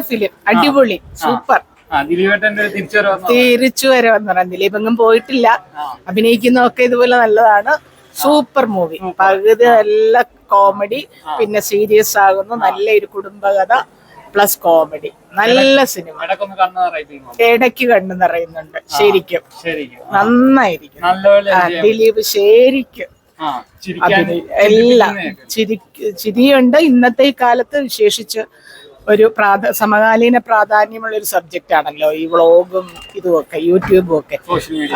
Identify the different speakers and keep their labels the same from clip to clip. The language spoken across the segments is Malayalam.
Speaker 1: ഫിലിം, അടിപൊളി, സൂപ്പർ. തിരിച്ചു വരവെന്ന് പറയാം. ദിലീപെങ്ങും പോയിട്ടില്ല, അഭിനയിക്കുന്നതൊക്കെ ഇതുപോലെ നല്ലതാണ്. Super movie. പകുതി നല്ല കോമഡി, പിന്നെ സീരിയസ് ആകുന്നു. നല്ലൊരു കുടുംബകഥ പ്ലസ് കോമഡി. നല്ല സിനിമ. ഇടയ്ക്ക് കണ്ണു നിറയുന്നുണ്ട്. ശരിക്കും നന്നായിരിക്കും. ദിലീപ് ശരിക്കും എല്ലാം ചിരിയുണ്ട്. ഇന്നത്തെ ഈ കാലത്ത് വിശേഷിച്ച് ഒരു സമകാലീന പ്രാധാന്യമുള്ള ഒരു സബ്ജക്റ്റ് ആണല്ലോ ഈ വ്ളോഗും ഇതുമൊക്കെ, യൂട്യൂബും ഒക്കെ.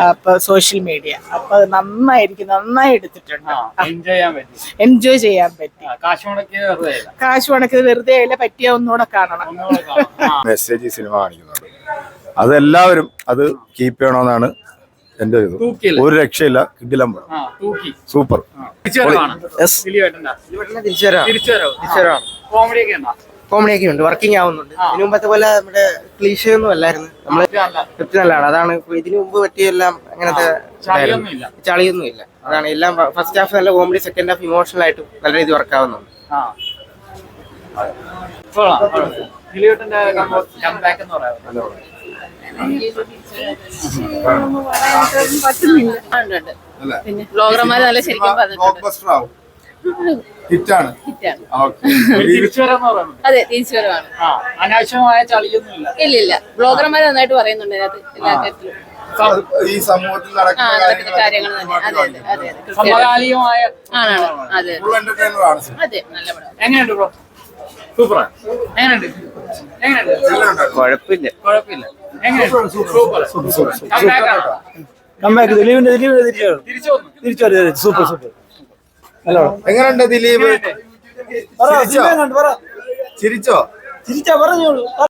Speaker 1: അപ്പൊ സോഷ്യൽ മീഡിയ അപ്പൊ നന്നായിരിക്കും, നന്നായി എടുത്തിട്ടുണ്ട്. എൻജോയ് ചെയ്യാൻ പറ്റി. കാശ് മുടക്കിയത് വെറുതെ അല്ല, പറ്റിയ ഒന്നുകൂടെ കാണണം.
Speaker 2: മെസ്സേജ് സിനിമ കാണിക്കുന്നുണ്ട്, അതെല്ലാവരും അത് കീപ്പ് ചെയ്യണമെന്നാണ് എന്റെ ഇത്. ഒരു രക്ഷയില്ല, കിടിലം, സൂപ്പർ.
Speaker 3: കോമഡിയൊക്കെ ഉണ്ട്, വർക്കിംഗ് ആവുന്നുണ്ട്. ഇതിനു മുമ്പത്തെ പോലെ നമ്മുടെ ക്ലീഷയൊന്നും അല്ലായിരുന്നു. നമ്മള് തൃപ്തി നല്ലതാണ്. അതാണ് ഇതിനു മുമ്പ് പറ്റിയെല്ലാം അങ്ങനത്തെ ചളിയൊന്നും ഇല്ല. അതാണ് എല്ലാം. ഫസ്റ്റ് ഹാഫ് നല്ല കോമഡി, സെക്കൻഡ് ഹാഫ് ഇമോഷണൽ ആയിട്ടും നല്ല രീതിയിൽ വർക്ക് ആവുന്നുണ്ട്.
Speaker 4: പിന്നെ ബ്ലോഗർമാര് നല്ല ശരിക്കും അതെ, തിരിച്ചുവരവാണ്.
Speaker 5: അനാവശ്യമായ ചളിയൊന്നുമില്ല.
Speaker 4: ഇല്ല, ബ്ലോഗർമാര് നന്നായിട്ട് പറയുന്നുണ്ട് അതിനകത്ത് എല്ലാ കാര്യത്തിലും.
Speaker 2: ഈ സമൂഹത്തിൽ നടക്കുന്ന
Speaker 4: കാര്യങ്ങൾ തന്നെ. അതെ,
Speaker 5: സമകാലികമായ
Speaker 4: ആണ്. അതെ അതെ, നല്ല പടം.
Speaker 5: എങ്ങനെയുണ്ട് ബ്രോ? സൂപ്പറാ. എങ്ങനെയുണ്ട്?
Speaker 3: കുഴപ്പമില്ല.
Speaker 5: എങ്ങനെയുണ്ട്? സൂപ്പർ.
Speaker 3: Super super.
Speaker 2: എങ്ങനെയുണ്ട് ദിലീപ്? ചിരിച്ചോ?
Speaker 3: ചിരിച്ചാ പറഞ്ഞോളൂ.